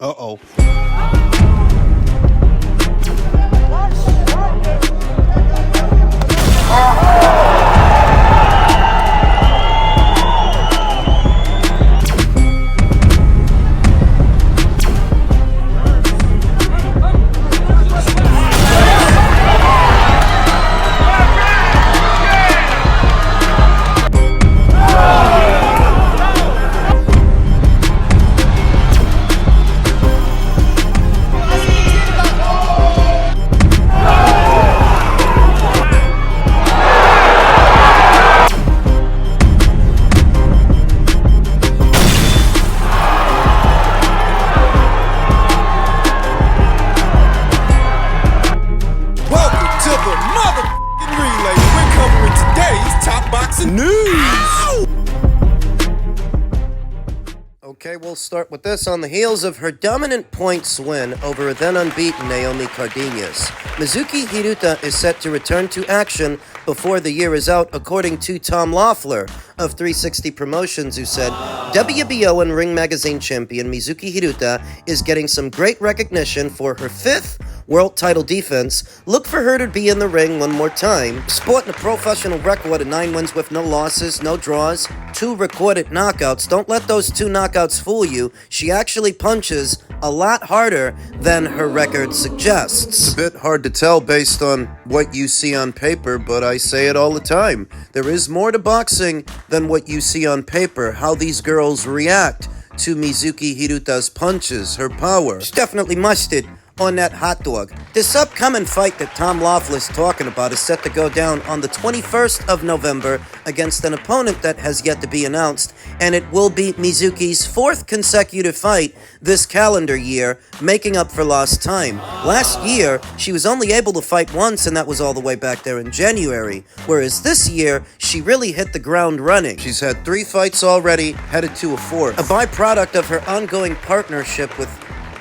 Uh-oh. Okay, we'll start with this. On the heels of her dominant points win over a then unbeaten Naomi Cardenas, Mizuki Hiruta is set to return to action before the year is out, according to Tom Loeffler of 360 Promotions, who said, WBO and Ring Magazine champion Mizuki Hiruta is getting some great recognition for her fifth world title defense. Look for her to be in the ring one more time. Sporting a professional record of 9 wins with no losses, no draws, 2 recorded knockouts. Don't let those 2 knockouts fool you. She actually punches a lot harder than her record suggests. It's a bit hard to tell based on what you see on paper, but I say it all the time. There is more to boxing than what you see on paper. How these girls react to Mizuki Hiruta's punches, her power. It's definitely mustard on that hot dog. This upcoming fight that Tom Loeffler's talking about is set to go down on the 21st of November against an opponent that has yet to be announced, and it will be Mizuki's 4th consecutive fight this calendar year, making up for lost time. Last year, she was only able to fight once, and that was all the way back there in January, whereas this year, she really hit the ground running. She's had 3 fights already, headed to a 4th. A byproduct of her ongoing partnership with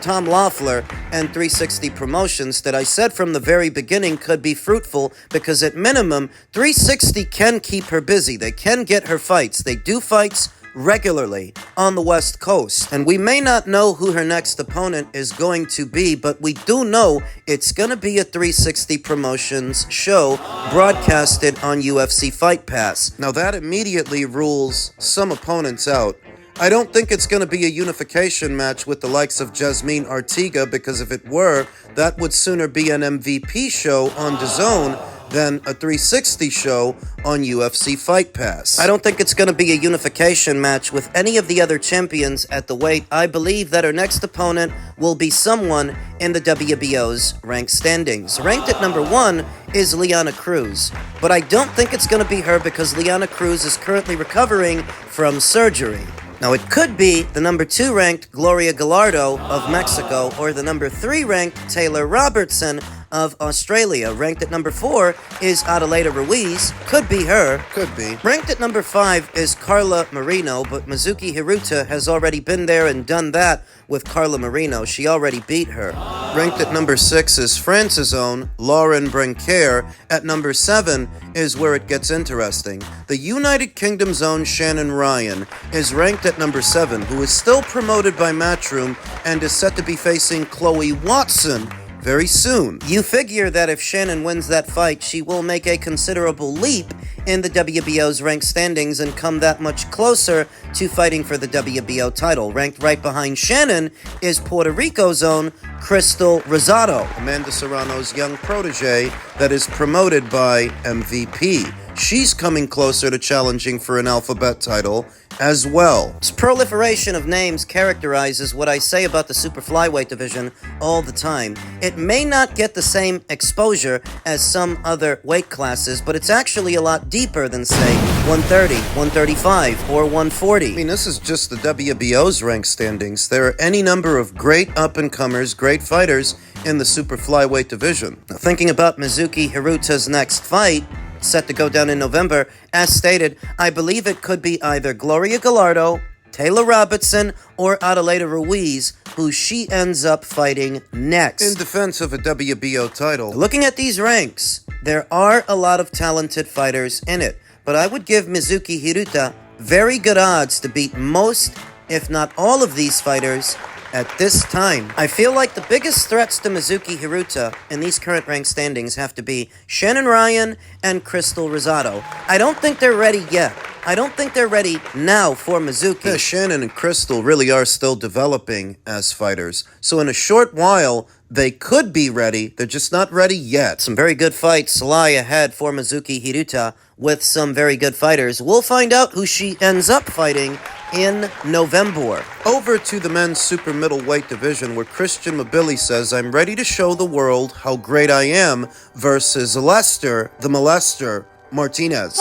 Tom Loeffler and 360 Promotions that I said from the very beginning could be fruitful, because at minimum, 360 can keep her busy. They can get her fights. They do fights regularly on the West Coast. And we may not know who her next opponent is going to be, but we do know it's going to be a 360 Promotions show broadcasted on UFC Fight Pass. Now that immediately rules some opponents out. I don't think it's going to be a unification match with the likes of Jasmine Artiga, because if it were, that would sooner be an MVP show on DAZN than a 360 show on UFC Fight Pass. I don't think it's going to be a unification match with any of the other champions at the weight. I believe that her next opponent will be someone in the WBO's ranked standings. Ranked at number 1 is Liana Cruz, but I don't think it's going to be her because Liana Cruz is currently recovering from surgery. Now, it could be the number 2 ranked Gloria Gallardo of Mexico or the number 3 ranked Taylor Robertson of Australia. Ranked at number 4 is Adelaida Ruiz. Could be her. Could be. Ranked at number 5 is Carla Marino, but Mizuki Hiruta has already been there and done that with Carla Marino. She already beat her. Ranked at number 6 is France's own Lauren Brincaire. At number 7 is where it gets interesting. The United Kingdom's own Shannon Ryan is ranked at number 7, who is still promoted by Matchroom and is set to be facing Chloe Watson very soon. You figure that if Shannon wins that fight, she will make a considerable leap in the WBO's ranked standings and come that much closer to fighting for the WBO title. Ranked right behind Shannon is Puerto Rico's own Crystal Rosado, Amanda Serrano's young protege that is promoted by MVP. She's coming closer to challenging for an alphabet title as well. This proliferation of names characterizes what I say about the super flyweight division all the time. It may not get the same exposure as some other weight classes, but it's actually a lot deeper than, say, 130, 135, or 140. I mean, this is just the WBO's ranked standings. There are any number of great up-and-comers, great fighters in the super flyweight division. Now, thinking about Mizuki Hiruta's next fight, set to go down in November, as stated, I believe it could be either Gloria Gallardo, Taylor Robertson, or Adelaida Ruiz, who she ends up fighting next in defense of a WBO title. Looking at these ranks, there are a lot of talented fighters in it, but I would give Mizuki Hiruta very good odds to beat most, if not all of these fighters at this time. I feel like the biggest threats to Mizuki Hiruta in these current rank standings have to be Shannon Ryan and Crystal Rosado. I don't think they're ready yet. I don't think they're ready now for Mizuki. Yeah, Shannon and Crystal really are still developing as fighters. So in a short while, they could be ready. They're just not ready yet. Some very good fights lie ahead for Mizuki Hiruta with some very good fighters. We'll find out who she ends up fighting in November. Over to the men's super middleweight division, where Christian Mbilli says, "I'm ready to show the world how great I am," versus Lester, the molester, Martinez.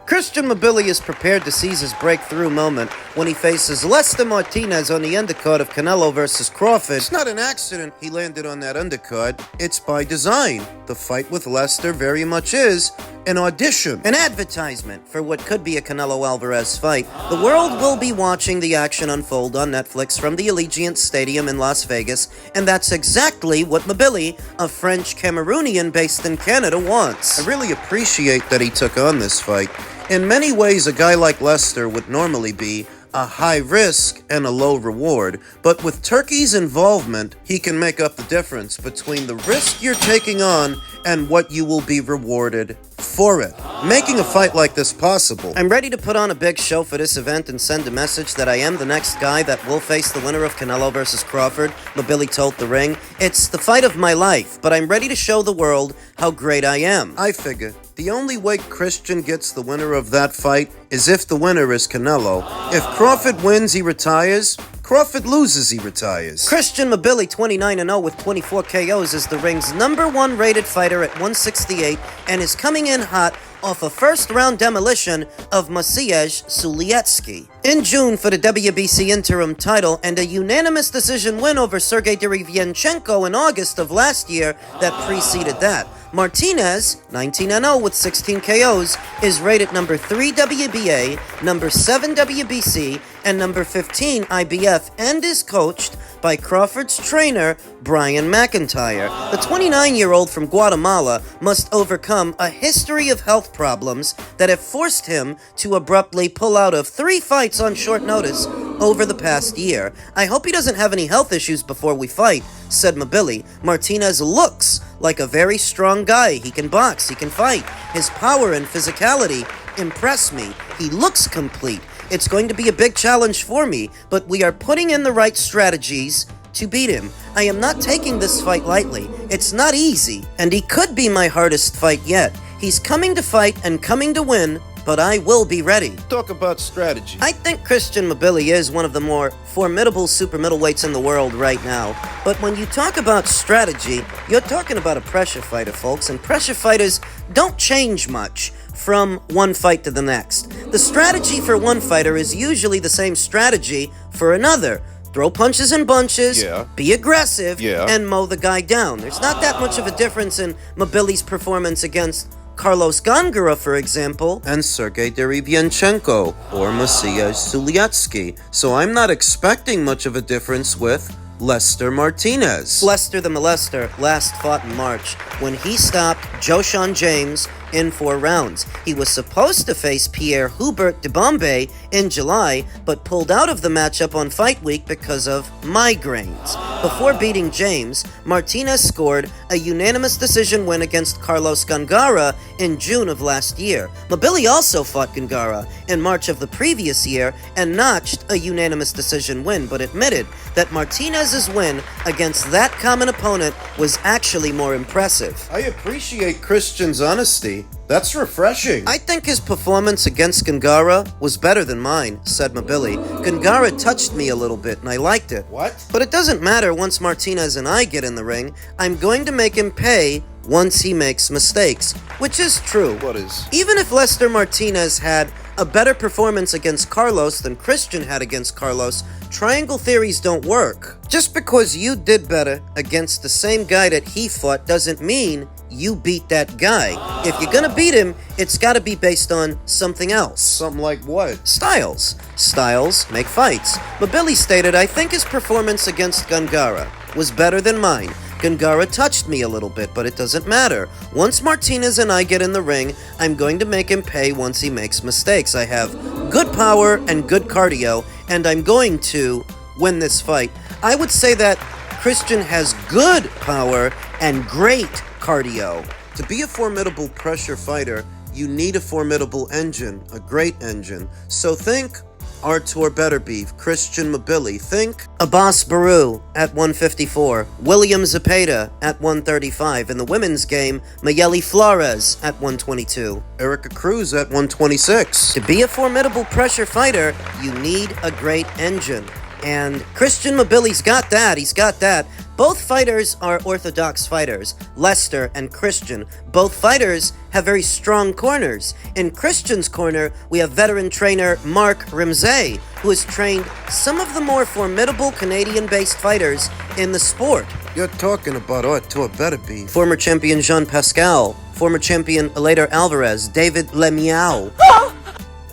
Christian Mbilli is prepared to seize his breakthrough moment when he faces Lester Martinez on the undercard of Canelo versus Crawford. It's not an accident he landed on that undercard. It's by design. The fight with Lester very much is an audition. An advertisement for what could be a Canelo Alvarez fight. The world will be watching the action unfold on Netflix from the Allegiant Stadium in Las Vegas, and that's exactly what Mbilli, a French Cameroonian based in Canada, wants. I really appreciate that he took on this fight. In many ways, a guy like Lester would normally be a high risk and a low reward, but with Turkey's involvement, he can make up the difference between the risk you're taking on and what you will be rewarded for it, making a fight like this possible. I'm ready to put on a big show for this event and send a message that I am the next guy that will face the winner of Canelo versus Crawford, Mbilli told The Ring. It's the fight of my life, but I'm ready to show the world how great I am. I figure the only way Christian gets the winner of that fight is if the winner is Canelo. If Crawford wins, he retires. Crawford loses, he retires. Christian Mbilli, 29-0 with 24 KOs, is the ring's #1 rated fighter at 168 and is coming in hot off a first-round demolition of Maciej Suliecki in June for the WBC interim title and a unanimous decision win over Sergey Derevyanchenko in August of last year that preceded that. Martinez, 19-0 with 16 KOs, is rated #3 WBA, #7 WBC, and #15 IBF, and is coached by Crawford's trainer, Brian McIntyre. The 29-year-old from Guatemala must overcome a history of health problems that have forced him to abruptly pull out of 3 fights on short notice over the past year. I hope he doesn't have any health issues before we fight, said Mbilli. Martinez looks like a very strong guy. He can box, he can fight. His power and physicality impress me. He looks complete. It's going to be a big challenge for me, but we are putting in the right strategies to beat him. I am not taking this fight lightly. It's not easy, and he could be my hardest fight yet. He's coming to fight and coming to win, but I will be ready. Talk about strategy. I think Christian Mbilli is one of the more formidable super middleweights in the world right now. But when you talk about strategy, you're talking about a pressure fighter, folks, and pressure fighters don't change much from one fight to the next. The strategy for one fighter is usually the same strategy for another. Throw punches in bunches, be aggressive, and mow the guy down. There's not that much of a difference in Mbilli's performance against Carlos Gongora, for example, and Sergey Derevyanchenko or Maciej Suliecki. So I'm not expecting much of a difference with Lester Martinez. Lester the Molester last fought in March when he stopped Joshan James in 4 rounds. He was supposed to face Pierre Hubert de Bombay in July, but pulled out of the matchup on Fight Week because of migraines. Before beating James, Martinez scored a unanimous decision win against Carlos Gongora in June of last year. Mbilli also fought Gongora in March of the previous year and notched a unanimous decision win, but admitted that Martinez's win against that common opponent was actually more impressive. I appreciate Christian's honesty. That's refreshing. I think his performance against Gongora was better than mine, said Mbilli. Gongora touched me a little bit, and I liked it. What? But it doesn't matter once Martinez and I get in the ring. I'm going to make him pay once he makes mistakes, which is true. What is? Even if Lester Martinez had a better performance against Carlos than Christian had against Carlos, triangle theories don't work. Just because you did better against the same guy that he fought doesn't mean you beat that guy. If you're gonna beat him, it's gotta be based on something else. Something like what? Styles. Styles make fights. Mbilli stated, I think his performance against Gongora was better than mine. Gongora touched me a little bit, but it doesn't matter. Once Martinez and I get in the ring, I'm going to make him pay once he makes mistakes. I have good power and good cardio, and I'm going to win this fight. I would say that Christian has good power and great cardio. To be a formidable pressure fighter, you need a formidable engine, a great engine. So think Artur Beterbiev, Christian Mbilli. Think Abbas Baru at 154, William Zepeda at 135. In the women's game, Mayeli Flores at 122. Erica Cruz at 126. To be a formidable pressure fighter, you need a great engine. And Christian Mbilli's got that. He's got that. Both fighters are orthodox fighters. Lester and Christian. Both fighters have very strong corners. In Christian's corner, we have veteran trainer Mark Ramsey, who has trained some of the more formidable Canadian-based fighters in the sport. You're talking about Artur Beterbiev. Former champion Jean Pascal, former champion Eleider Alvarez, David Lemieux,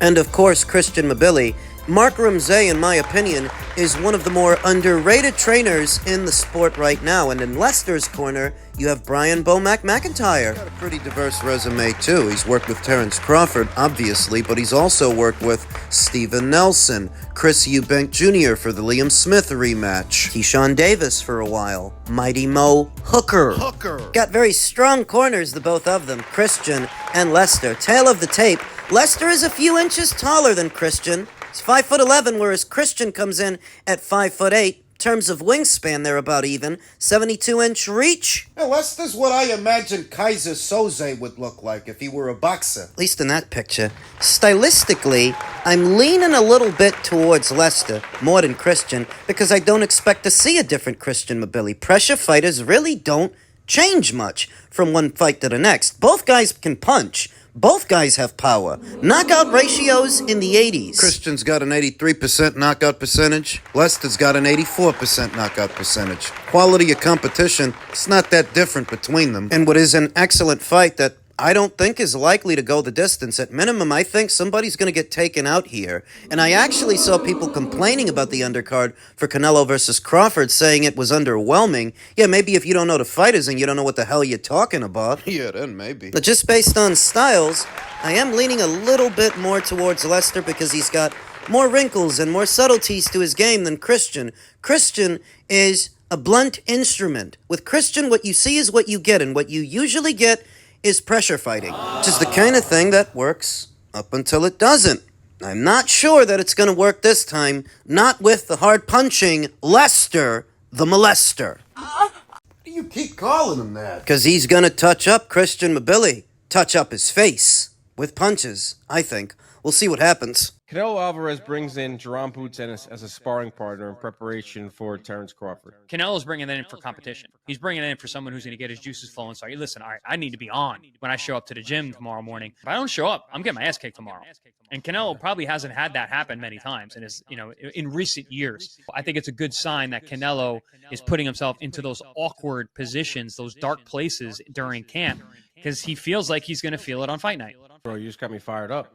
and of course Christian Mbilli. Mark Ramsey, in my opinion, is one of the more underrated trainers in the sport right now. And in Lester's corner, you have Brian Bomac McIntyre. He's got a pretty diverse resume, too. He's worked with Terence Crawford, obviously, but he's also worked with Steven Nelson, Chris Eubank Jr. for the Liam Smith rematch, Keyshawn Davis for a while, Mighty Mo Hooker. Got very strong corners, the both of them, Christian and Lester. Tail of the tape, Lester is a few inches taller than Christian. He's 5'11", whereas Christian comes in at 5'8". In terms of wingspan, they're about even. 72-inch reach. Well, Lester's what I imagine Kaiser Soze would look like if he were a boxer. At least in that picture. Stylistically, I'm leaning a little bit towards Lester, more than Christian, because I don't expect to see a different Christian Mbilli. Pressure fighters really don't change much from one fight to the next. Both guys can punch. Both guys have power. Knockout ratios in the 80s. Christian's got an 83% knockout percentage. Lester's got an 84% knockout percentage. Quality of competition, it's not that different between them. And what is an excellent fight that I don't think is likely to go the distance. At minimum, I think somebody's going to get taken out here. And I actually saw people complaining about the undercard for Canelo versus Crawford, saying it was underwhelming. Yeah, maybe if you don't know the fighters and you don't know what the hell you're talking about. Yeah, then maybe. But just based on styles, I am leaning a little bit more towards Lester because he's got more wrinkles and more subtleties to his game than Christian. Christian is a blunt instrument. With Christian, what you see is what you get, and what you usually get is pressure fighting, which is the kind of thing that works up until it doesn't. I'm not sure that it's going to work this time, not with the hard-punching Lester the Molester. Why do you keep calling him that? Because he's going to touch up Christian Mbilli, touch up his face with punches, I think. We'll see what happens. Canelo Alvarez brings in Jerome Boots Ennis as a sparring partner in preparation for Terence Crawford. Canelo's bringing that in for competition. He's bringing it in for someone who's going to get his juices flowing. So, listen, I need to be on when I show up to the gym tomorrow morning. If I don't show up, I'm getting my ass kicked tomorrow. And Canelo probably hasn't had that happen many times in recent years. I think it's a good sign that Canelo is putting himself into those awkward positions, those dark places during camp, because he feels like he's going to feel it on fight night. Bro, you just got me fired up.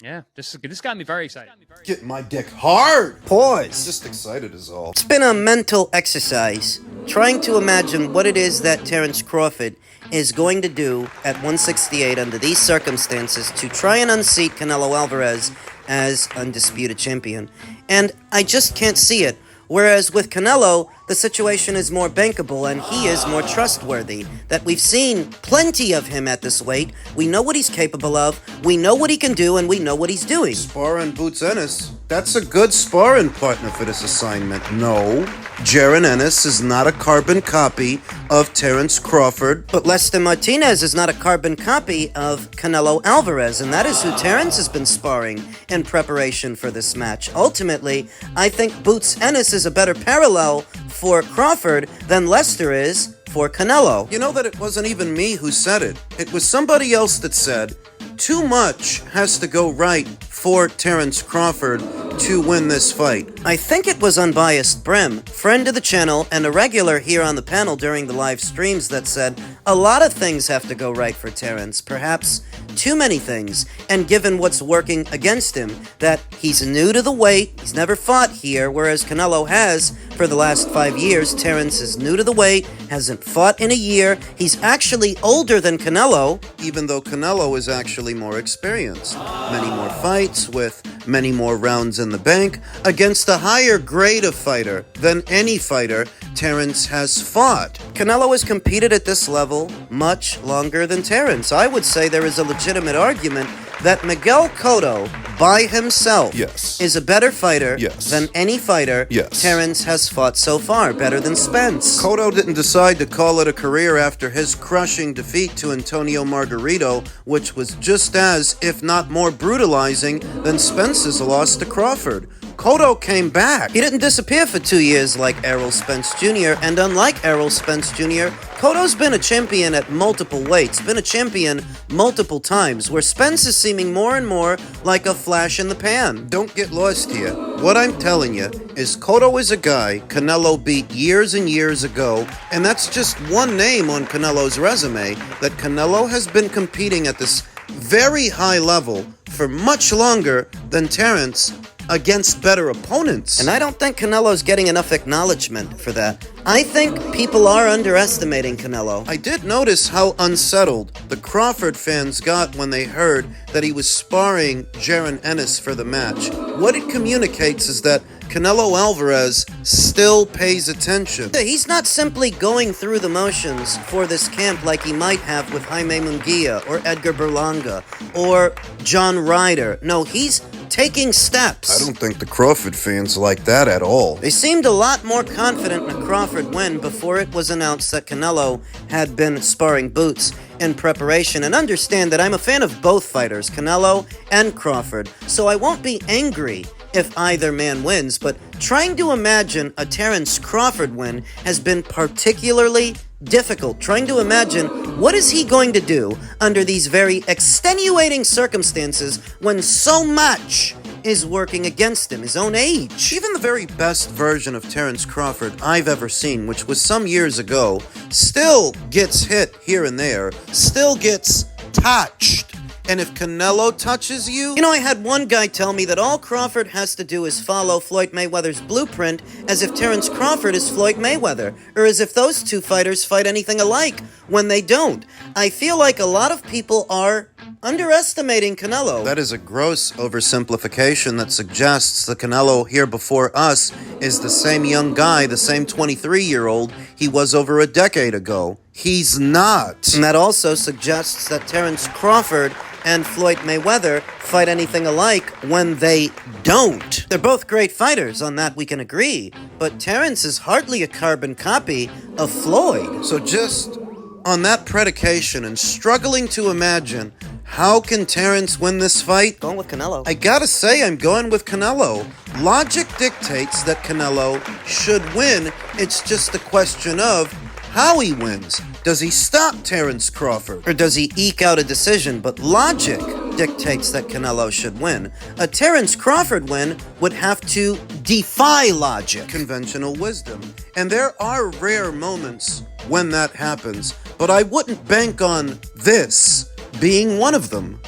Yeah, this got me very excited. Get my dick hard. Pause. I'm just excited is all. It's been a mental exercise trying to imagine what it is that Terence Crawford is going to do at 168 under these circumstances to try and unseat Canelo Alvarez as undisputed champion. And I just can't see it. Whereas with Canelo, the situation is more bankable and he is more trustworthy. That we've seen plenty of him at this weight. We know what he's capable of, we know what he can do, and we know what he's doing. Sparring Boots Ennis. That's a good sparring partner for this assignment. No, Jaron Ennis is not a carbon copy of Terence Crawford. But Lester Martinez is not a carbon copy of Canelo Alvarez, and that is who Terence has been sparring in preparation for this match. Ultimately, I think Boots Ennis is a better parallel for Crawford than Lester is for Canelo. You know that it wasn't even me who said it. It was somebody else that said, too much has to go right for Terence Crawford to win this fight. I think it was Unbiased Brim, friend of the channel and a regular here on the panel during the live streams, that said a lot of things have to go right for Terence, perhaps too many things, and given what's working against him, that he's new to the weight, he's never fought here, whereas Canelo has For the last 5 years, Terence is new to the weight, hasn't fought in a year. He's actually older than Canelo, even though Canelo is actually more experienced. Many more fights with many more rounds in the bank against a higher grade of fighter than any fighter Terence has fought. Canelo has competed at this level much longer than Terence. I would say there is a legitimate argument that Miguel Cotto, by himself, is a better fighter than any fighter Terence has fought so far, better than Spence. Cotto didn't decide to call it a career after his crushing defeat to Antonio Margarito, which was just as, if not more brutalizing, than Spence's loss to Crawford. Cotto came back. He didn't disappear for 2 years like Errol Spence Jr., and unlike Errol Spence Jr., Cotto's been a champion at multiple weights, been a champion multiple times, where Spence is seeming more and more like a flash in the pan. Don't get lost here. What I'm telling you is Cotto is a guy Canelo beat years and years ago, and that's just one name on Canelo's resume, that Canelo has been competing at this very high level for much longer than Terence against better opponents. And I don't think Canelo's getting enough acknowledgement for that. I think people are underestimating Canelo. I did notice how unsettled the Crawford fans got when they heard that he was sparring Jaron Ennis for the match. What it communicates is that Canelo Alvarez still pays attention. He's not simply going through the motions for this camp like he might have with Jaime Munguia or Edgar Berlanga or John Ryder. No, he's taking steps. I don't think the Crawford fans like that at all. They seemed a lot more confident in a Crawford win before it was announced that Canelo had been sparring Boots in preparation. And understand that I'm a fan of both fighters, Canelo and Crawford, so I won't be angry if either man wins, but trying to imagine a Terence Crawford win has been particularly difficult. Trying to imagine what is he going to do under these very extenuating circumstances when so much is working against him, his own age. Even the very best version of Terence Crawford I've ever seen, which was some years ago, still gets hit here and there, still gets touched. And if Canelo touches you... I had one guy tell me that all Crawford has to do is follow Floyd Mayweather's blueprint, as if Terence Crawford is Floyd Mayweather, or as if those two fighters fight anything alike, when they don't. I feel like a lot of people are underestimating Canelo. That is a gross oversimplification that suggests the Canelo here before us is the same young guy, the same 23-year-old he was over a decade ago. He's not. And that also suggests that Terence Crawford and Floyd Mayweather fight anything alike when they don't. They're both great fighters, on that we can agree, but Terence is hardly a carbon copy of Floyd. So just on that predication and struggling to imagine, how can Terence win this fight? Going with Canelo. I gotta say, I'm going with Canelo. Logic dictates that Canelo should win. It's just a question of how he wins. Does he stop Terence Crawford? Or does he eke out a decision? But logic dictates that Canelo should win. A Terence Crawford win would have to defy logic. Conventional wisdom. And there are rare moments when that happens, but I wouldn't bank on this being one of them.